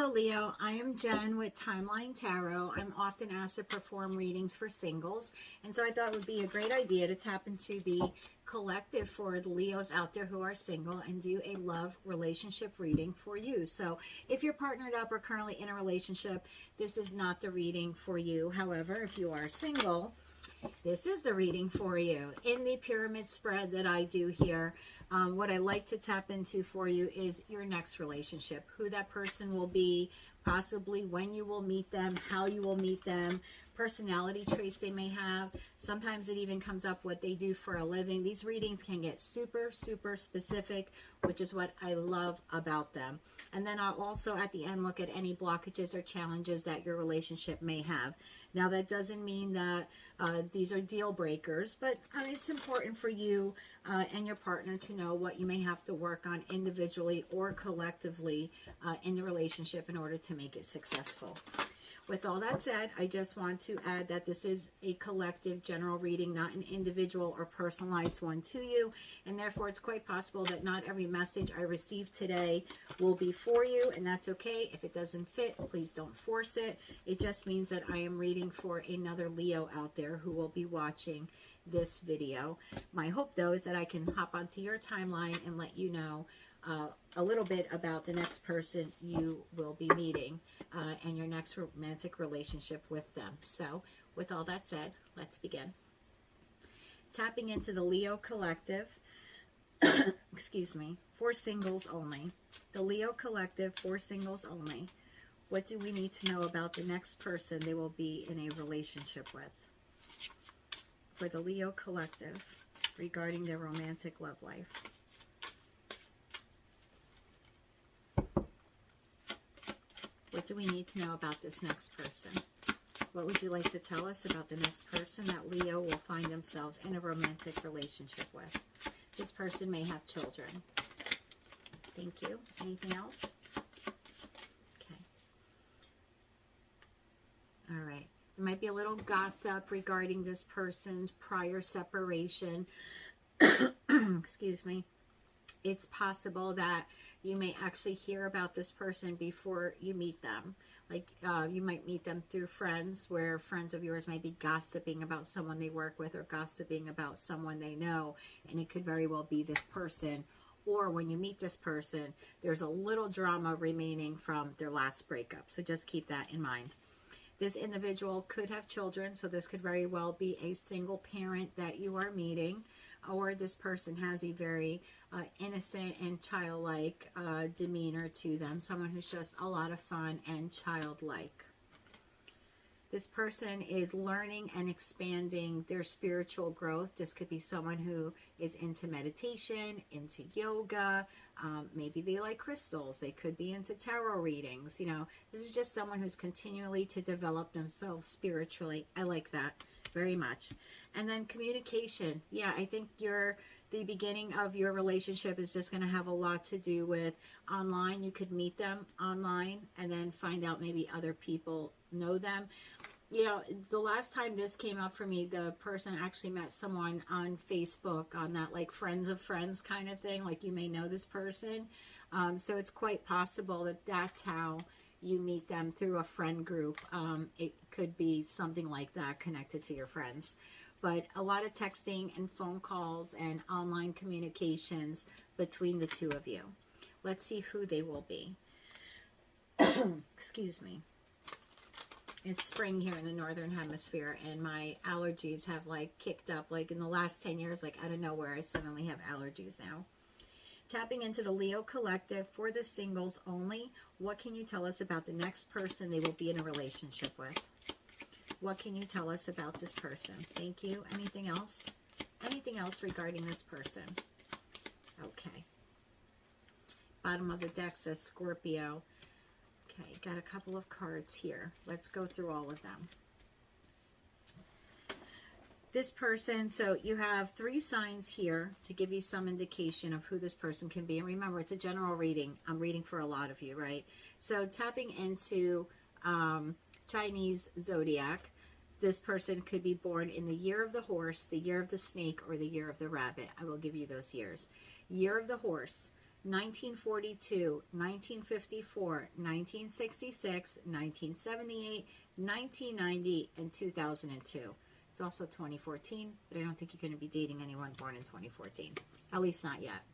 Hello Leo, I am Jen with Timeline Tarot. I'm often asked to perform readings for singles, and so I thought it would be a great idea to tap into the collective for the Leos out there who are single and do a love relationship reading for you. So if you're partnered up or currently in a relationship, this is not the reading for you. However, if you are single, this is the reading for you. In the pyramid spread that I do here, what I like to tap into for you is your next relationship, who that person will be, possibly when you will meet them, how you will meet them, personality traits they may have. Sometimes it even comes up what they do for a living. These readings can get super, super specific, which is what I love about them. And then I'll also at the end look at any blockages or challenges that your relationship may have. Now that doesn't mean that these are deal breakers, but it's important for you and your partner to know what you may have to work on individually or collectively in the relationship in order to make it successful. With all that said, I just want to add that this is a collective general reading, not an individual or personalized one to you, and therefore it's quite possible that not every message I receive today will be for you, and that's okay. If it doesn't fit, please don't force it. It just means that I am reading for another Leo out there who will be watching this video. My hope, though, is that I can hop onto your timeline and let you know a little bit about the next person you will be meeting and your next romantic relationship with them. So with all that said, let's begin. Tapping into the Leo collective, excuse me, for singles only. The Leo collective for singles only. What do we need to know about the next person they will be in a relationship with? For the Leo collective regarding their romantic love life. What do we need to know about this next person? What would you like to tell us about the next person that Leo will find themselves in a romantic relationship with? This person may have children. Thank you. Anything else? Okay. All right. There might be a little gossip regarding this person's prior separation. Excuse me. It's possible that you may actually hear about this person before you meet them. Like you might meet them through friends, where friends of yours might be gossiping about someone they work with or gossiping about someone they know, and it could very well be this person. Or when you meet this person, there's a little drama remaining from their last breakup. So just keep that in mind. This individual could have children, so this could very well be a single parent that you are meeting, or this person has a very innocent and childlike demeanor to them, someone who's just a lot of fun and childlike. This person is learning and expanding their spiritual growth. This could be someone who is into meditation, into yoga. Maybe they like crystals. They could be into tarot readings. You know, this is just someone who's continually to develop themselves spiritually. I like that very much. And then communication. Yeah, I think the beginning of your relationship is just going to have a lot to do with online. You could meet them online and then find out maybe other people know them. You know, the last time this came up for me, the person actually met someone on Facebook on that like friends of friends kind of thing. Like you may know this person. So it's quite possible that that's how you meet them, through a friend group. It could be something like that connected to your friends. But a lot of texting and phone calls and online communications between the two of you. Let's see who they will be. Excuse me. It's spring here in the northern hemisphere, and my allergies have like kicked up like in the last 10 years, like out of nowhere. I suddenly have allergies now. Tapping into the Leo collective for the singles only. What can you tell us about the next person they will be in a relationship with? What can you tell us about this person? Thank you. Anything else? Anything else regarding this person? Okay. Bottom of the deck says Scorpio. Okay, got a couple of cards here. Let's go through all of them. This person, so you have 3 signs here to give you some indication of who this person can be. And remember, it's a general reading. I'm reading for a lot of you, right? So tapping into Chinese zodiac, this person could be born in the year of the horse, the year of the snake, or the year of the rabbit. I will give you those years. Year of the horse 1942, 1954, 1966, 1978, 1990, and 2002. It's also 2014, but I don't think you're going to be dating anyone born in 2014. At least not yet.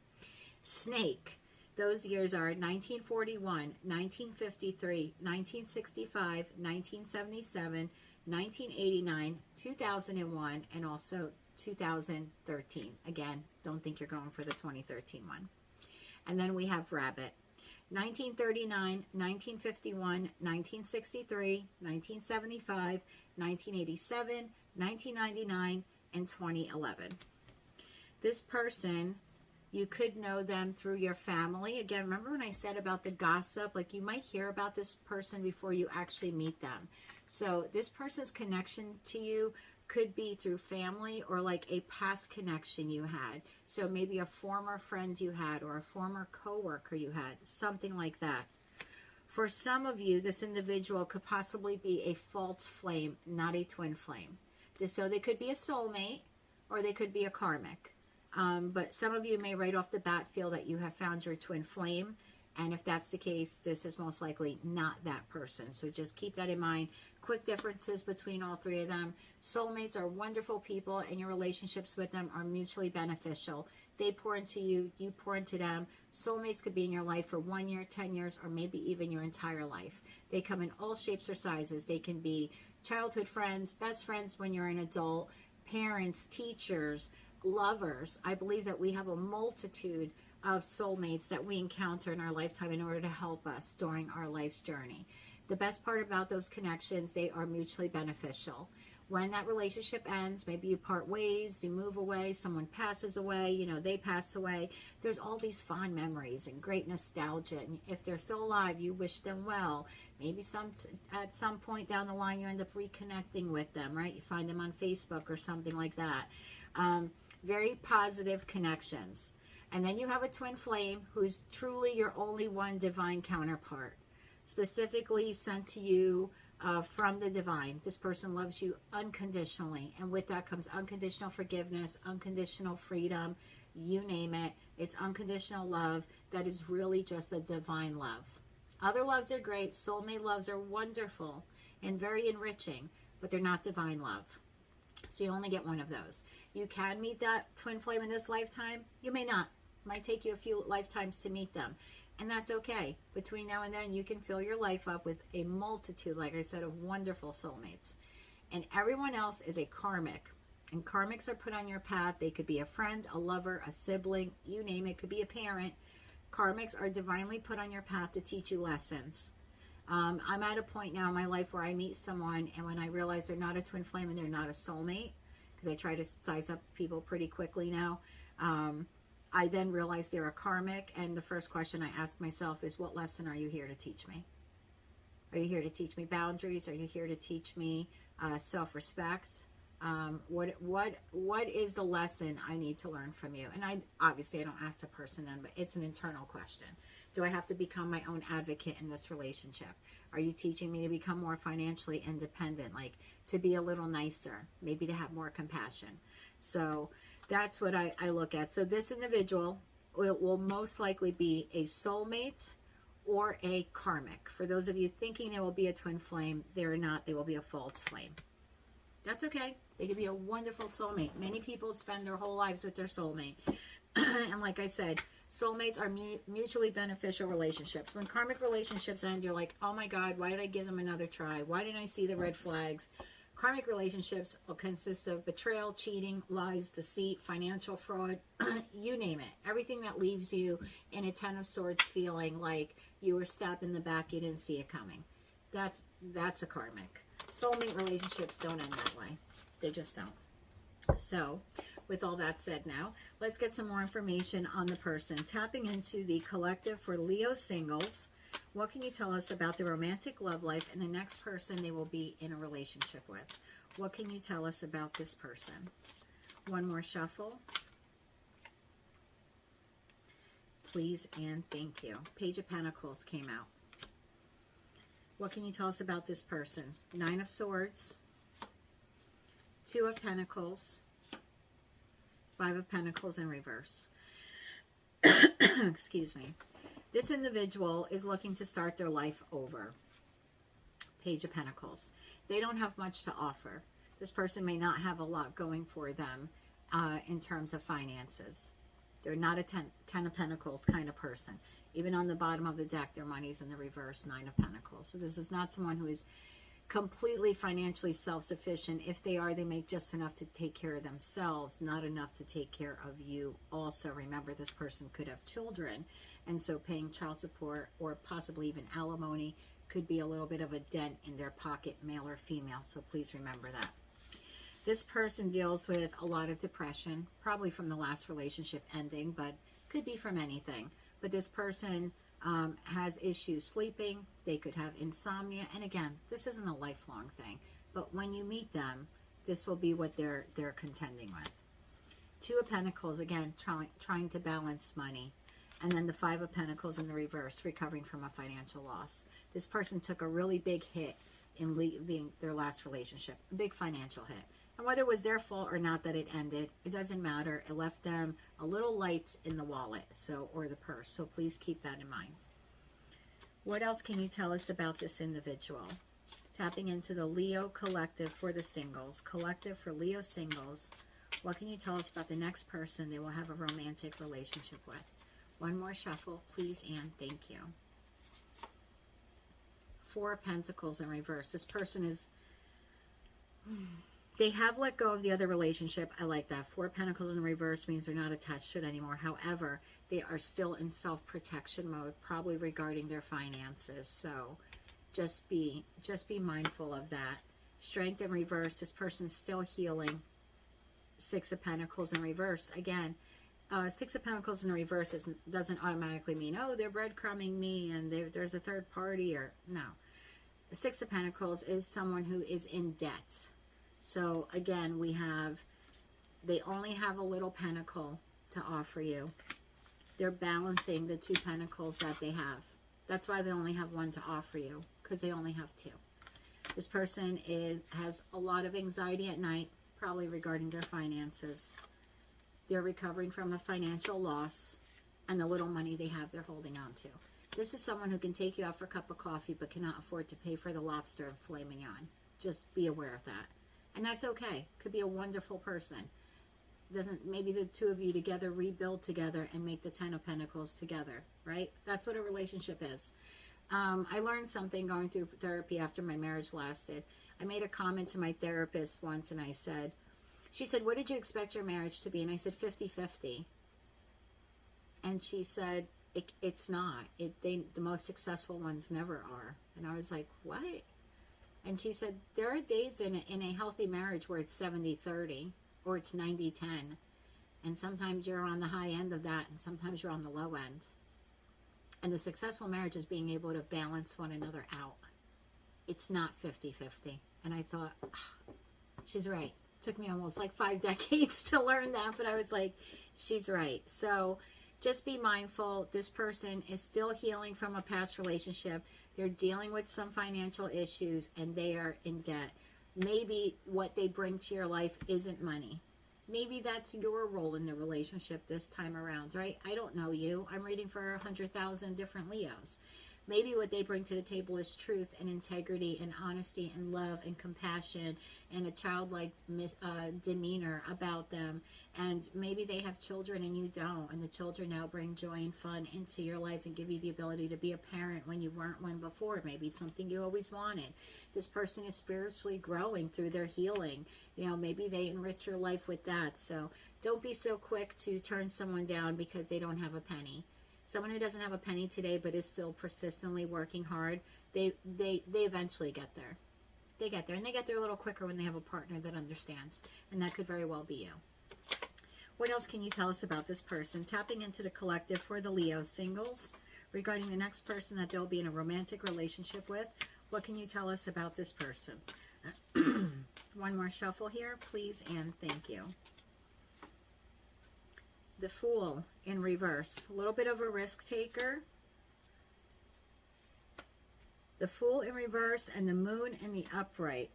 Snake. Those years are 1941, 1953, 1965, 1977, 1989, 2001, and also 2013. Again, don't think you're going for the 2013 one. And then we have Rabbit. 1939, 1951, 1963, 1975, 1987, 1999, and 2011. This person, you could know them through your family. Again, remember when I said about the gossip? Like, you might hear about this person before you actually meet them. So this person's connection to you could be through family or like a past connection you had. So maybe a former friend you had or a former coworker you had, something like that. For some of you, this individual could possibly be a false flame, not a twin flame. So they could be a soulmate or they could be a karmic. But some of you may right off the bat feel that you have found your twin flame. And if that's the case, this is most likely not that person. So just keep that in mind. Quick differences between all three of them. Soulmates are wonderful people, and your relationships with them are mutually beneficial. They pour into you, you pour into them. Soulmates could be in your life for 1 year, 10 years, or maybe even your entire life. They come in all shapes or sizes. They can be childhood friends, best friends when you're an adult, parents, teachers, lovers. I believe that we have a multitude of soulmates that we encounter in our lifetime in order to help us during our life's journey. The best part about those connections, they are mutually beneficial. When that relationship ends, maybe you part ways, you move away, someone passes away, you know, they pass away. There's all these fond memories and great nostalgia. And if they're still alive, you wish them well. Maybe at some point down the line, you end up reconnecting with them, right? You find them on Facebook or something like that. Very positive connections. And then you have a twin flame who's truly your only one divine counterpart, specifically sent to you from the divine. This person loves you unconditionally. And with that comes unconditional forgiveness, unconditional freedom, you name it. It's unconditional love that is really just a divine love. Other loves are great. Soulmate loves are wonderful and very enriching, but they're not divine love. So you only get one of those. You can meet that twin flame in this lifetime. You may not. It might take you a few lifetimes to meet them. And that's okay. Between now and then, you can fill your life up with a multitude, like I said, of wonderful soulmates. And everyone else is a karmic. And karmics are put on your path. They could be a friend, a lover, a sibling, you name it. Could be a parent. Karmics are divinely put on your path to teach you lessons. I'm at a point now in my life where I meet someone, and when I realize they're not a twin flame and they're not a soulmate, because I try to size up people pretty quickly now, I then realize they're a karmic, and the first question I ask myself is, what lesson are you here to teach me? Are you here to teach me boundaries? Are you here to teach me self-respect? What is the lesson I need to learn from you? And I don't ask the person then, but it's an internal question. Do I have to become my own advocate in this relationship? Are you teaching me to become more financially independent, like to be a little nicer, maybe to have more compassion? So that's what I look at. So this individual will most likely be a soulmate or a karmic. For those of you thinking they will be a twin flame, they're not. They will be a false flame. That's okay. They could be a wonderful soulmate. Many people spend their whole lives with their soulmate. And like I said, soulmates are mutually beneficial relationships. When karmic relationships end, you're like, oh my God, why did I give them another try? Why didn't I see the red flags? Karmic relationships will consist of betrayal, cheating, lies, deceit, financial fraud, you name it. Everything that leaves you in a 10 of Swords feeling like you were stabbed in the back, you didn't see it coming. That's a karmic. Soulmate relationships don't end that way. They just don't. So, with all that said now, let's get some more information on the person. Tapping into the collective for Leo singles. What can you tell us about the romantic love life and the next person they will be in a relationship with? What can you tell us about this person? One more shuffle. Please and thank you. Page of Pentacles came out. What can you tell us about this person? 9 of Swords, 2 of Pentacles, 5 of Pentacles in reverse. Excuse me. This individual is looking to start their life over. Page of Pentacles. They don't have much to offer. This person may not have a lot going for them in terms of finances. They're not a ten of Pentacles kind of person. Even on the bottom of the deck, their money's in the reverse, Nine of Pentacles. So this is not someone who is completely financially self-sufficient. If they are, they make just enough to take care of themselves, not enough to take care of you. Also, remember, this person could have children, and so paying child support or possibly even alimony could be a little bit of a dent in their pocket, male or female. So please remember that. This person deals with a lot of depression, probably from the last relationship ending, but could be from anything. But this person has issues sleeping. They could have insomnia. And again, this isn't a lifelong thing. But when you meet them, this will be what they're contending with. Two of Pentacles, again, trying to balance money. And then the Five of Pentacles in the reverse, recovering from a financial loss. This person took a really big hit in leaving their last relationship, a big financial hit. And whether it was their fault or not that it ended, it doesn't matter. It left them a little light in the wallet, or the purse. So please keep that in mind. What else can you tell us about this individual? Tapping into the Leo collective for the singles. Collective for Leo singles. What can you tell us about the next person they will have a romantic relationship with? One more shuffle, please, and thank you. Four of Pentacles in reverse. This person is... They have let go of the other relationship. I like that. Four of Pentacles in reverse means they're not attached to it anymore. However, they are still in self-protection mode, probably regarding their finances. So just be mindful of that. Strength in reverse. This person's still healing. Six of Pentacles in reverse. Again, Six of Pentacles in reverse doesn't automatically mean, oh, they're breadcrumbing me and there's a third party, or no. Six of Pentacles is someone who is in debt. So again, they only have a little pentacle to offer you. They're balancing the two pentacles that they have. That's why they only have one to offer you, because they only have two. This person has a lot of anxiety at night, probably regarding their finances. They're recovering from a financial loss, and the little money they have, they're holding on to. This is someone who can take you out for a cup of coffee, but cannot afford to pay for the lobster and filet mignon. Just be aware of that. And that's okay. Could be a wonderful person. Maybe the two of you together rebuild together and make the Ten of Pentacles together, right? That's what a relationship is. I learned something going through therapy after my marriage lasted. I made a comment to my therapist once, and she said, what did you expect your marriage to be? And I said, 50-50. And she said, it's not. The most successful ones never are. And I was like, what? And she said, there are days in a healthy marriage where it's 70-30 or it's 90-10. And sometimes you're on the high end of that, and sometimes you're on the low end. And the successful marriage is being able to balance one another out. It's not 50-50. And I thought, oh, she's right. It took me almost like 5 decades to learn that, but I was like, she's right. So just be mindful. This person is still healing from a past relationship. They're dealing with some financial issues, and they are in debt. Maybe what they bring to your life isn't money. Maybe that's your role in the relationship this time around, right? I don't know you. I'm reading for 100,000 different Leos. Maybe what they bring to the table is truth and integrity and honesty and love and compassion and a childlike demeanor about them. And maybe they have children and you don't. And the children now bring joy and fun into your life and give you the ability to be a parent when you weren't one before. Maybe it's something you always wanted. This person is spiritually growing through their healing. You know, maybe they enrich your life with that. So don't be so quick to turn someone down because they don't have a penny. Someone who doesn't have a penny today but is still persistently working hard, they eventually get there. They get there, and they get there a little quicker when they have a partner that understands, and that could very well be you. What else can you tell us about this person? Tapping into the collective for the Leo singles regarding the next person that they'll be in a romantic relationship with. What can you tell us about this person? One more shuffle here, please, and thank you. The Fool in reverse. A little bit of a risk taker. The Fool in reverse and the Moon in the upright.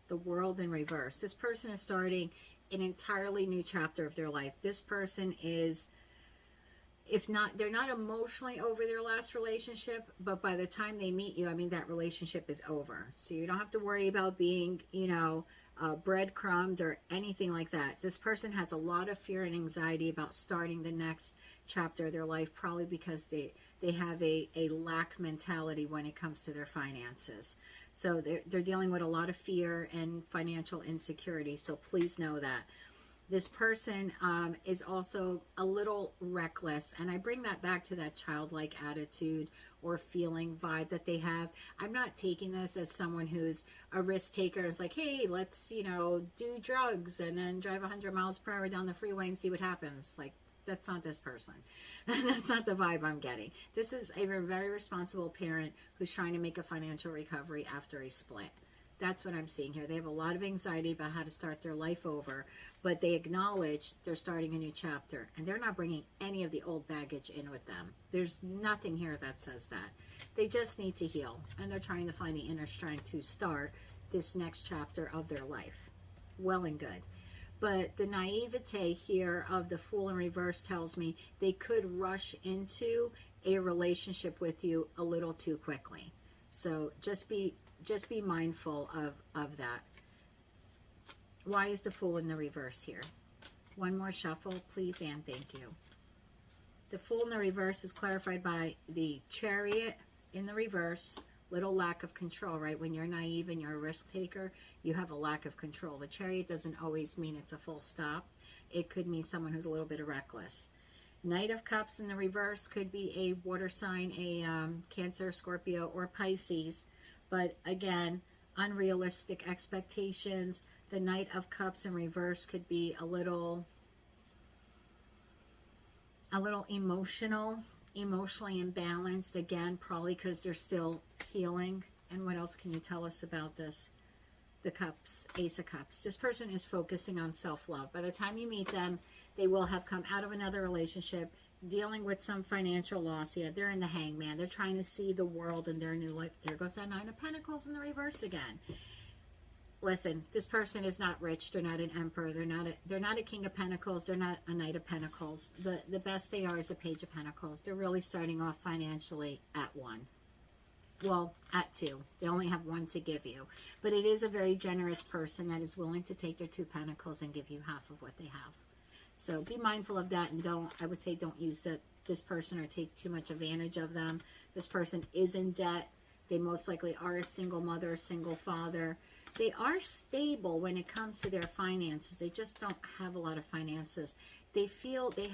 The World in reverse. This person is starting an entirely new chapter of their life. This person is if not, they're not emotionally over their last relationship, but by the time they meet you, I mean, that relationship is over. So you don't have to worry about being, you know, breadcrumbed or anything like that. This person has a lot of fear and anxiety about starting the next chapter of their life, probably because they have a lack mentality when it comes to their finances. So they're dealing with a lot of fear and financial insecurity. So please know that. This person is also a little reckless, and I bring that back to that childlike attitude or feeling vibe that they have. I'm not taking this as someone who's a risk taker. It's like, hey, let's, you know, do drugs and then drive 100 miles per hour down the freeway and see what happens. Like, that's not this person. That's not the vibe I'm getting. This is a very responsible parent who's trying to make a financial recovery after a split. That's what I'm seeing here. They have a lot of anxiety about how to start their life over, but they acknowledge they're starting a new chapter, and they're not bringing any of the old baggage in with them. There's nothing here that says that. They just need to heal, and they're trying to find the inner strength to start this next chapter of their life. Well and good. But the naivete here of the Fool in reverse tells me they could rush into a relationship with you a little too quickly. So just be mindful of that. Why is the Fool in the reverse here? One more shuffle, please, and thank you. The Fool in the reverse is clarified by the Chariot in the reverse. Little lack of control, right? When you're naive and you're a risk taker, you have a lack of control. The Chariot doesn't always mean it's a full stop. It could mean someone who's a little bit reckless. Knight of Cups in the reverse could be a water sign, a Cancer, Scorpio, or Pisces. But again, unrealistic expectations. The Knight of Cups in reverse could be a little emotionally imbalanced. Again, probably because they're still healing. And what else can you tell us about this? The Cups, Ace of Cups. This person is focusing on self-love. By the time you meet them, they will have come out of another relationship, dealing with some financial loss. Yeah, they're in the Hangman. They're trying to see the world in their new life. There goes that Nine of Pentacles in the reverse again. Listen, this person is not rich. They're not an emperor. They're not a King of Pentacles. They're not a Knight of Pentacles. The best they are is a Page of Pentacles. They're really starting off financially at 1. Well, at 2. They only have 1 to give you. But it is a very generous person that is willing to take their 2 Pentacles and give you half of what they have. So be mindful of that, and I would say don't use this person or take too much advantage of them. This person is in debt. They most likely are a single mother, a single father. They are stable when it comes to their finances. They just don't have a lot of finances. They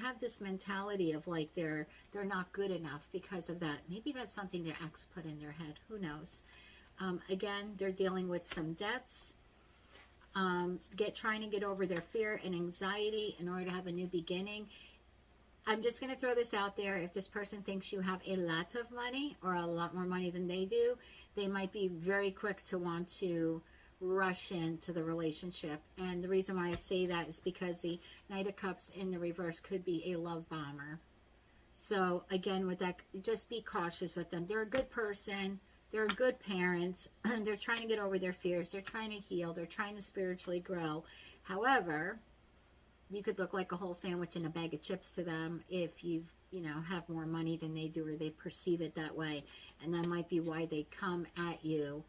have this mentality of like they're not good enough because of that. Maybe that's something their ex put in their head. Who knows? Again, they're dealing with some debts. Trying to get over their fear and anxiety in order to have a new beginning. I'm just going to throw this out there. If this person thinks you have a lot of money or a lot more money than they do, they might be very quick to want to rush into the relationship. And the reason why I say that is because the Knight of Cups in the reverse could be a love bomber. So again, with that, just be cautious with them. They're a good person. They're a good parent. They're trying to get over their fears. They're trying to heal. They're trying to spiritually grow. However, you could look like a whole sandwich and a bag of chips to them if you have more money than they do, or they perceive it that way. And that might be why they come at you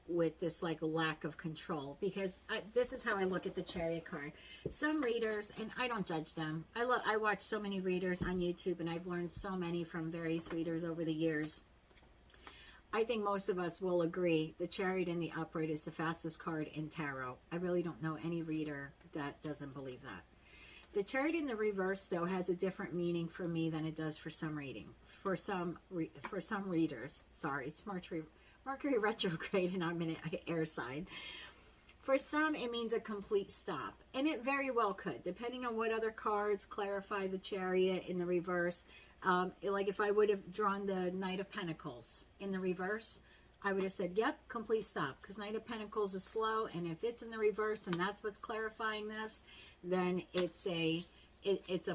with this like lack of control. Because this is how I look at the Chariot card. Some readers, and I don't judge them. I watch so many readers on YouTube, and I've learned so many from various readers over the years. I think most of us will agree the Chariot in the upright is the fastest card in tarot. I really don't know any reader that doesn't believe that. The Chariot in the reverse, though, has a different meaning for me than it does for some for some readers. Sorry, it's Mercury retrograde and I'm in an air sign. For some, it means a complete stop, and it very well could, depending on what other cards clarify the Chariot in the reverse. Like if I would have drawn the Knight of Pentacles in the reverse, I would have said, yep, complete stop, because Knight of Pentacles is slow, and if it's in the reverse and that's what's clarifying this, then it's a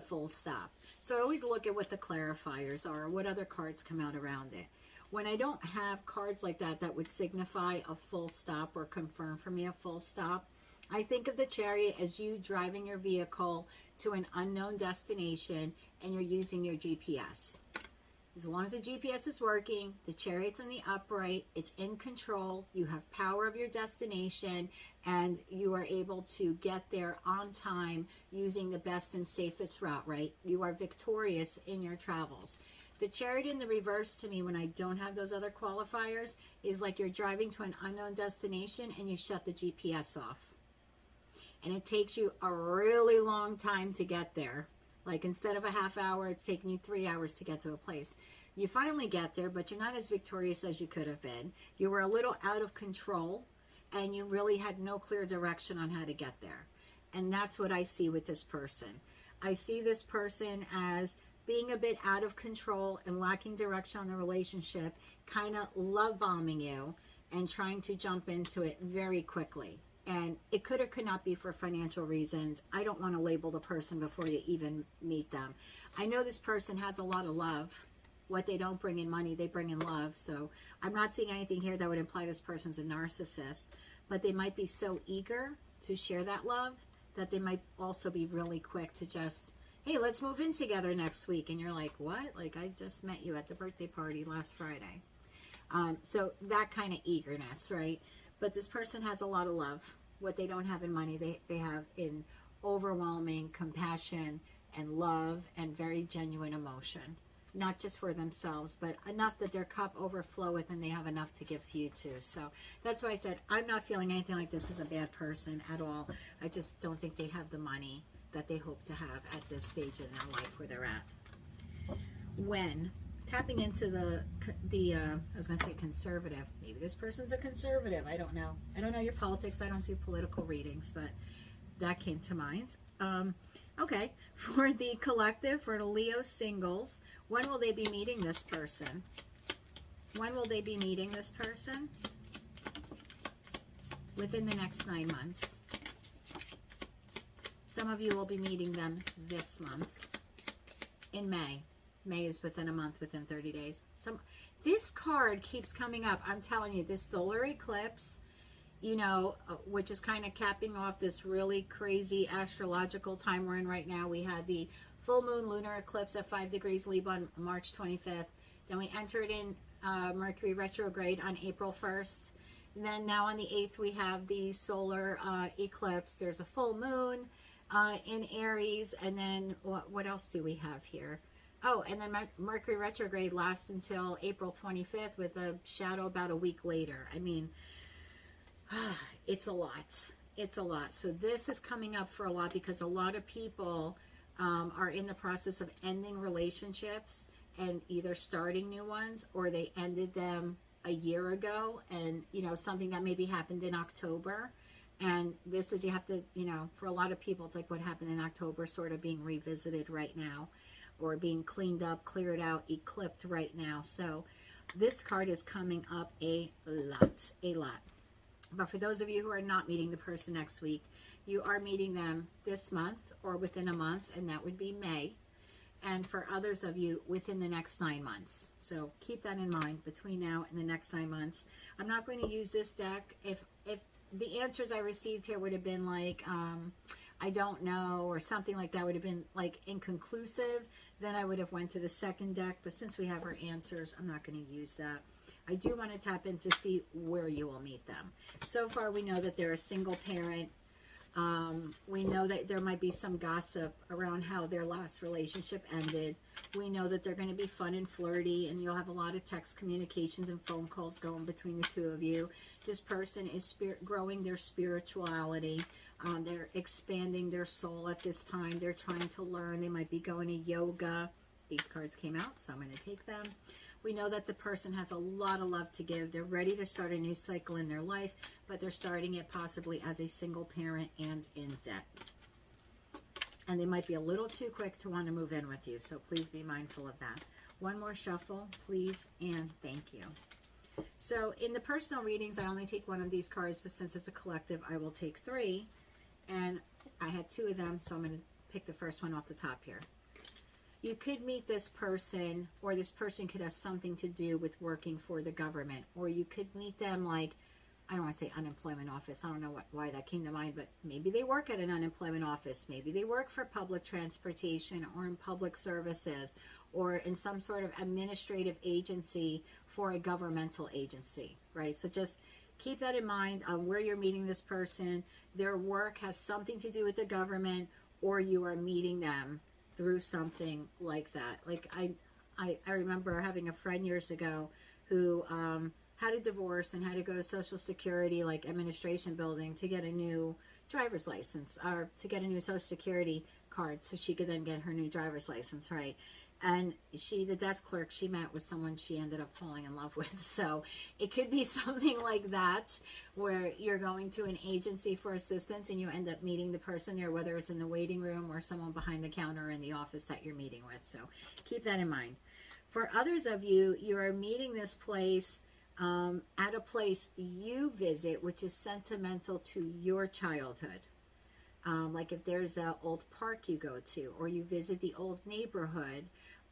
full stop. So I always look at what the clarifiers are, what other cards come out around it. When I don't have cards like that that would signify a full stop or confirm for me a full stop, I think of the Chariot as you driving your vehicle to an unknown destination and you're using your GPS. As long as the GPS is working, the Chariot's in the upright, it's in control, you have power of your destination, and you are able to get there on time using the best and safest route, right? You are victorious in your travels. The Chariot in the reverse to me, when I don't have those other qualifiers, is like you're driving to an unknown destination and you shut the GPS off. And it takes you a really long time to get there. Like instead of a half hour, it's taking you 3 hours to get to a place. You finally get there, but you're not as victorious as you could have been. You were a little out of control, and you really had no clear direction on how to get there. And that's what I see with this person. I see this person as being a bit out of control and lacking direction on the relationship, kind of love bombing you and trying to jump into it very quickly. And it could or could not be for financial reasons. I don't want to label the person before you even meet them. I know this person has a lot of love. What they don't bring in money, they bring in love. So I'm not seeing anything here that would imply this person's a narcissist. But they might be so eager to share that love that they might also be really quick to just, hey, let's move in together next week. And you're like, what? Like, I just met you at the birthday party last Friday. So that kind of eagerness, right? But this person has a lot of love. What they don't have in money, they have in overwhelming compassion and love and very genuine emotion. Not just for themselves, but enough that their cup overfloweth and they have enough to give to you too. So that's why I said I'm not feeling anything like this is a bad person at all. I just don't think they have the money that they hope to have at this stage in their life where they're at. When tapping into I was going to say conservative. Maybe this person's a conservative. I don't know. I don't know your politics. I don't do political readings, but that came to mind. Okay, for the collective, for the Leo singles, when will they be meeting this person? When will they be meeting this person? Within the next 9 months. Some of you will be meeting them this month. In May. May is within a month, within 30 days. This card keeps coming up. I'm telling you, this solar eclipse, you know, which is kind of capping off this really crazy astrological time we're in right now. We had the full moon lunar eclipse at 5 degrees Libra on March 25th. Then we entered in Mercury retrograde on April 1st. And then now on the 8th, we have the solar eclipse. There's a full moon in Aries. And then what else do we have here? Oh, and then Mercury retrograde lasts until April 25th with a shadow about a week later. I mean, it's a lot. It's a lot. So this is coming up for a lot because a lot of people are in the process of ending relationships and either starting new ones, or they ended them a year ago, and you know, something that maybe happened in October. And this is, you have to, you know, for a lot of people, it's like what happened in October sort of being revisited right now, or being cleaned up, cleared out, eclipsed right now. So this card is coming up a lot, a lot. But for those of you who are not meeting the person next week, you are meeting them this month or within a month, and that would be May. And for others of you, within the next 9 months. So keep that in mind between now and the next 9 months. I'm not going to use this deck. If the answers I received here would have been like, I don't know, or something like that, would have been like inconclusive, then I would have went to the second deck. But since we have our answers, I'm not going to use that. I do want to tap in to see where you will meet them. So far, we know that they're a single parent. We know that there might be some gossip around how their last relationship ended. We know that they're going to be fun and flirty, and you'll have a lot of text communications and phone calls going between the two of you. This person is growing their spirituality. They're expanding their soul at this time. They're trying to learn. They might be going to yoga. These cards came out, so I'm going to take them. We know that the person has a lot of love to give. They're ready to start a new cycle in their life, but they're starting it possibly as a single parent and in debt. And they might be a little too quick to want to move in with you, so please be mindful of that. One more shuffle, please, and thank you. So in the personal readings, I only take one of these cards, but since it's a collective, I will take 3. And I had 2 of them, so I'm going to pick the first one off the top here. You could meet this person, or this person could have something to do with working for the government, or you could meet them like, I don't want to say unemployment office. I don't know why that came to mind, but maybe they work at an unemployment office. Maybe they work for public transportation or in public services or in some sort of administrative agency for a governmental agency, right? So just keep that in mind on where you're meeting this person. Their work has something to do with the government, or you are meeting them through something like that. Like I remember having a friend years ago who had a divorce and had to go to Social Security, like administration building, to get a new driver's license or to get a new Social Security card so she could then get her new driver's license, right? And the desk clerk she met was someone she ended up falling in love with. So it could be something like that, where you're going to an agency for assistance and you end up meeting the person there, whether it's in the waiting room or someone behind the counter in the office that you're meeting with. So keep that in mind. For others of you, you are meeting this place at a place you visit, which is sentimental to your childhood. Like if there's an old park you go to, or you visit the old neighborhood,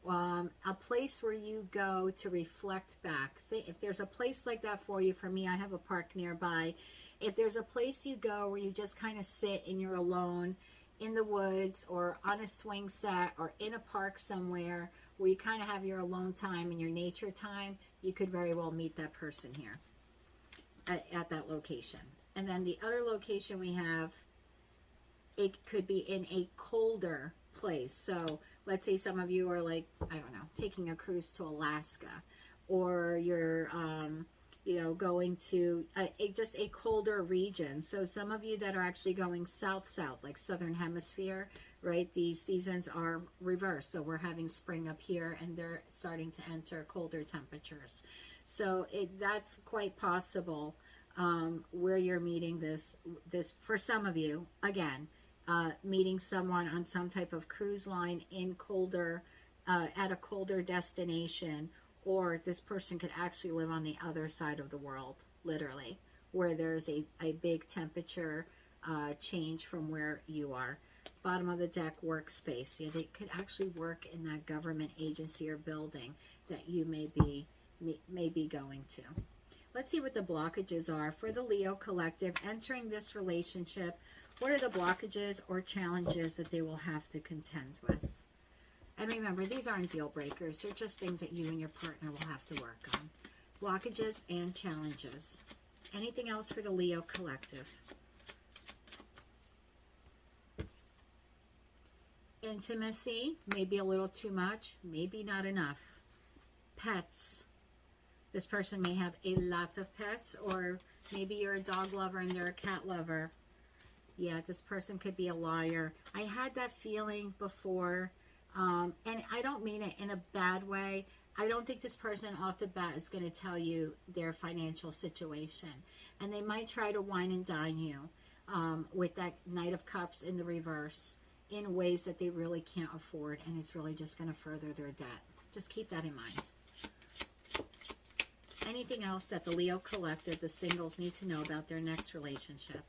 a place where you go to reflect back. If there's a place like that for you, for me, I have a park nearby. If there's a place you go where you just kind of sit and you're alone in the woods or on a swing set or in a park somewhere where you kind of have your alone time and your nature time, you could very well meet that person here at that location. And then the other location we have, it could be in a colder place. So let's say some of you are like, I don't know, taking a cruise to Alaska, or you're, going to just a colder region. So some of you that are actually going south, like southern hemisphere, right? The seasons are reversed. So we're having spring up here and they're starting to enter colder temperatures. So that's quite possible where you're meeting this for some of you, again, meeting someone on some type of cruise line in colder, at a colder destination, or this person could actually live on the other side of the world, literally, where there's a big temperature change from where you are. Bottom of the deck, workspace. Yeah, they could actually work in that government agency or building that you may be going to. Let's see what the blockages are for the Leo collective entering this relationship. What are the blockages or challenges that they will have to contend with? And remember, these aren't deal breakers. They're just things that you and your partner will have to work on. Blockages and challenges. Anything else for the Leo collective? Intimacy, maybe a little too much, maybe not enough. Pets. This person may have a lot of pets, or maybe you're a dog lover and they're a cat lover. Yeah, this person could be a liar. I had that feeling before, and I don't mean it in a bad way. I don't think this person off the bat is going to tell you their financial situation. And they might try to wine and dine you with that Knight of Cups in the reverse in ways that they really can't afford, and it's really just going to further their debt. Just keep that in mind. Anything else that the Leo collective, the singles, need to know about their next relationship?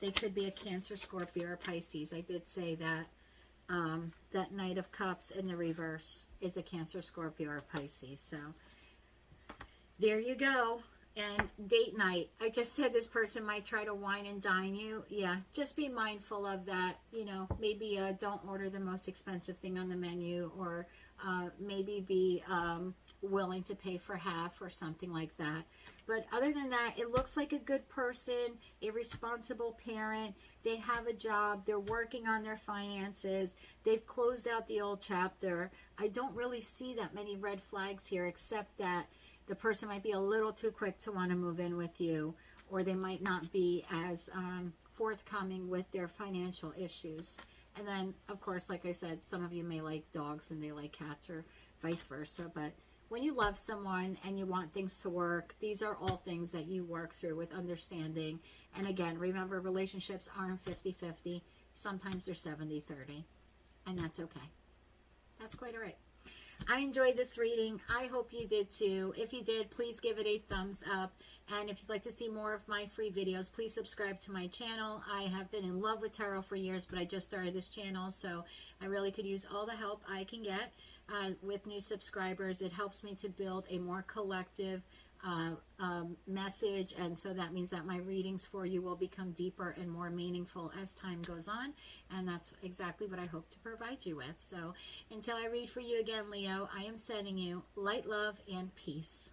They could be a Cancer, Scorpio, or Pisces. I did say that that Knight of Cups in the reverse is a Cancer, Scorpio, or Pisces. So there you go. And date night. I just said this person might try to wine and dine you. Yeah, just be mindful of that. You know, maybe don't order the most expensive thing on the menu, or maybe be willing to pay for half or something like that. But other than that, it looks like a good person, a responsible parent. They have a job. They're working on their finances. They've closed out the old chapter. I don't really see that many red flags here, except that the person might be a little too quick to want to move in with you, or they might not be as forthcoming with their financial issues. And then, of course, like I said, some of you may like dogs and they like cats, or vice versa. But when you love someone and you want things to work, these are all things that you work through with understanding. And again, remember, relationships aren't 50-50. Sometimes they're 70-30. And that's okay. That's quite all right. I enjoyed this reading. I hope you did too. If you did, please give it a thumbs up. And if you'd like to see more of my free videos, please subscribe to my channel. I have been in love with tarot for years, but I just started this channel, so I really could use all the help I can get with new subscribers. It helps me to build a more collective message, and so that means that my readings for you will become deeper and more meaningful as time goes on, and that's exactly what I hope to provide you with. So until I read for you again, Leo, I am sending you light, love, and peace.